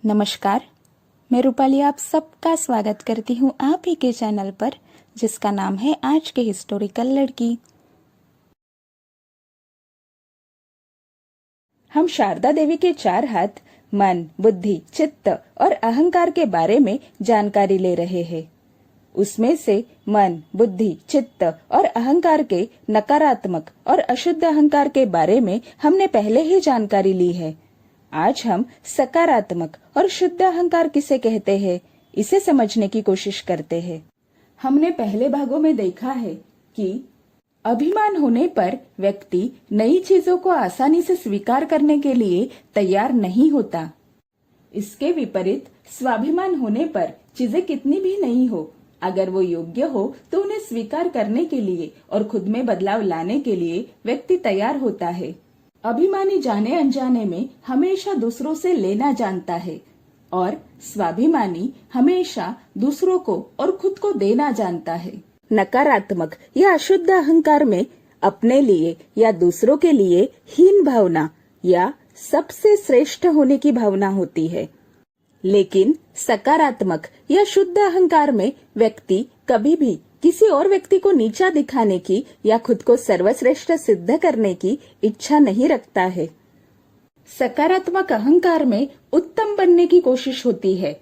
नमस्कार, मैं रूपाली आप सबका स्वागत करती हूँ आप ही के चैनल पर, जिसका नाम है आज के हिस्टोरिकल लड़की। हम शारदा देवी के 4 हाथ मन, बुद्धि, चित्त और अहंकार के बारे में जानकारी ले रहे हैं। उसमें से मन, बुद्धि, चित्त और अहंकार के नकारात्मक और अशुद्ध अहंकार के बारे में हमने पहले ही जानकारी ली है। आज हम सकारात्मक और शुद्ध अहंकार किसे कहते हैं, इसे समझने की कोशिश करते हैं। हमने पहले भागों में देखा है कि अभिमान होने पर व्यक्ति नई चीजों को आसानी से स्वीकार करने के लिए तैयार नहीं होता। इसके विपरीत स्वाभिमान होने पर चीजें कितनी भी नई हो, अगर वो योग्य हो तो उन्हें स्वीकार करने के लिए और खुद में बदलाव लाने के लिए व्यक्ति तैयार होता है। अभिमानी जाने अनजाने में हमेशा दूसरों से लेना जानता है और स्वाभिमानी हमेशा दूसरों को और खुद को देना जानता है। नकारात्मक या अशुद्ध अहंकार में अपने लिए या दूसरों के लिए हीन भावना या सबसे श्रेष्ठ होने की भावना होती है। लेकिन सकारात्मक या शुद्ध अहंकार में व्यक्ति कभी भी किसी और व्यक्ति को नीचा दिखाने की या खुद को सर्वश्रेष्ठ सिद्ध करने की इच्छा नहीं रखता है। सकारात्मक अहंकार में उत्तम बनने की कोशिश होती है,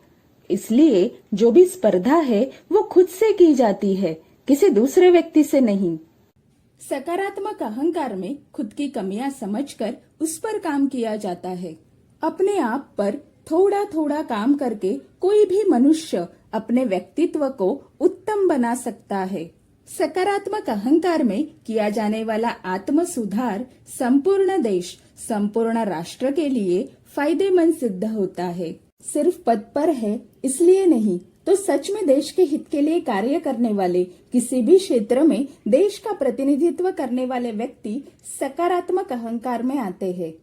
इसलिए जो भी स्पर्धा है वो खुद से की जाती है, किसी दूसरे व्यक्ति से नहीं। सकारात्मक अहंकार में खुद की कमियां समझकर उस पर काम किया जाता है। अपने आप पर थोड़ा थोड़ा काम करके कोई भी मनुष्य अपने व्यक्तित्व को उत्तम बना सकता है। सकारात्मक अहंकार में किया जाने वाला आत्म सुधार संपूर्ण देश, संपूर्ण राष्ट्र के लिए फायदेमंद सिद्ध होता है। सिर्फ पद पर है इसलिए नहीं, तो सच में देश के हित के लिए कार्य करने वाले, किसी भी क्षेत्र में देश का प्रतिनिधित्व करने वाले व्यक्ति सकारात्मक अहंकार में आते हैं।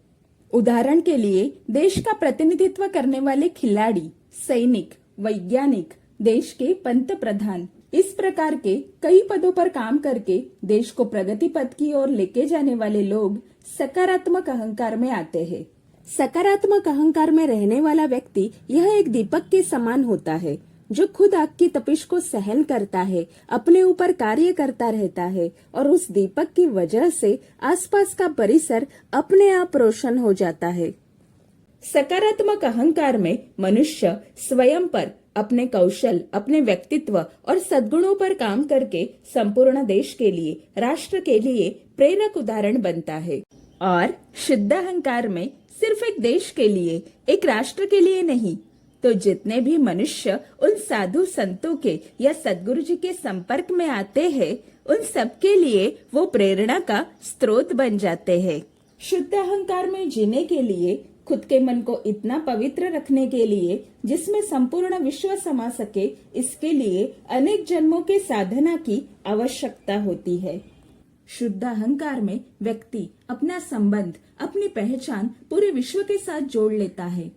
उदाहरण के लिए देश का प्रतिनिधित्व करने वाले खिलाड़ी, सैनिक, वैज्ञानिक, देश के पंत प्रधान, इस प्रकार के कई पदों पर काम करके देश को प्रगति पथ की ओर लेके जाने वाले लोग सकारात्मक अहंकार में आते हैं। सकारात्मक अहंकार में रहने वाला व्यक्ति यह एक दीपक के समान होता है, जो खुद आग की तपिश को सहन करता है, अपने ऊपर कार्य करता रहता है और उस दीपक की वजह से आसपास का परिसर अपने आप रोशन हो जाता है। सकारात्मक अहंकार में मनुष्य स्वयं पर, अपने कौशल, अपने व्यक्तित्व और सद्गुणों पर काम करके संपूर्ण देश के लिए, राष्ट्र के लिए प्रेरक उदाहरण बनता है। और शुद्ध अहंकार में सिर्फ एक देश के लिए, एक राष्ट्र के लिए नहीं, तो जितने भी मनुष्य उन साधु संतों के या सद्गुरु जी के संपर्क में आते हैं, उन सबके लिए वो प्रेरणा का स्रोत बन जाते हैं। शुद्ध अहंकार में जीने के लिए, खुद के मन को इतना पवित्र रखने के लिए जिसमें संपूर्ण विश्व समा सके, इसके लिए अनेक जन्मों के साधना की आवश्यकता होती है। शुद्ध अहंकार में व्यक्ति अपना संबंध, अपनी पहचान पूरे विश्व के साथ जोड़ लेता है।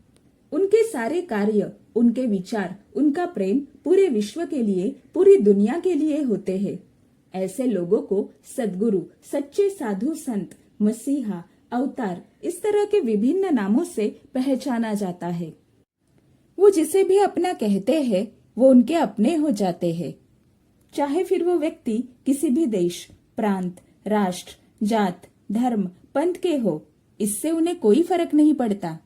उनके सारे कार्य, उनके विचार, उनका प्रेम पूरे विश्व के लिए, पूरी दुनिया के लिए होते हैं। ऐसे लोगों को सद्गुरु, सच्चे साधु संत, मसीहा, अवतार, इस तरह के विभिन्न नामों से पहचाना जाता है। वो जिसे भी अपना कहते हैं वो उनके अपने हो जाते हैं, चाहे फिर वो व्यक्ति किसी भी देश, प्रांत, राष्ट्र, जात, धर्म, पंथ के हो, इससे उन्हें कोई फर्क नहीं पड़ता।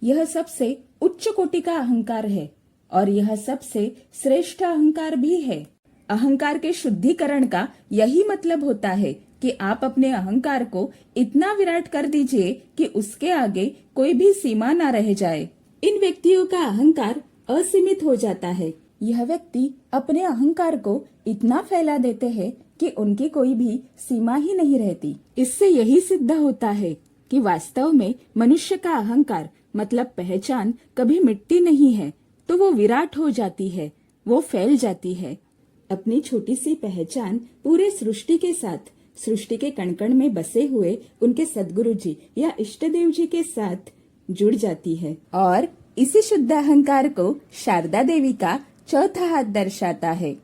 यह सबसे उच्च कोटि का अहंकार है और यह सबसे श्रेष्ठ अहंकार भी है। अहंकार के शुद्धिकरण का यही मतलब होता है कि आप अपने अहंकार को इतना विराट कर दीजिए कि उसके आगे कोई भी सीमा न रह जाए। इन व्यक्तियों का अहंकार असीमित हो जाता है। यह व्यक्ति अपने अहंकार को इतना फैला देते हैं कि उनकी कोई भी सीमा ही नहीं रहती। इससे यही सिद्ध होता है कि वास्तव में मनुष्य का अहंकार मतलब पहचान कभी मिटती नहीं है, तो वो विराट हो जाती है, वो फैल जाती है। अपनी छोटी सी पहचान पूरे सृष्टि के साथ, सृष्टि के कण-कण में बसे हुए उनके सद्गुरु जी या इष्ट देव जी के साथ जुड़ जाती है। और इसी शुद्ध अहंकार को शारदा देवी का चौथा हाथ दर्शाता है।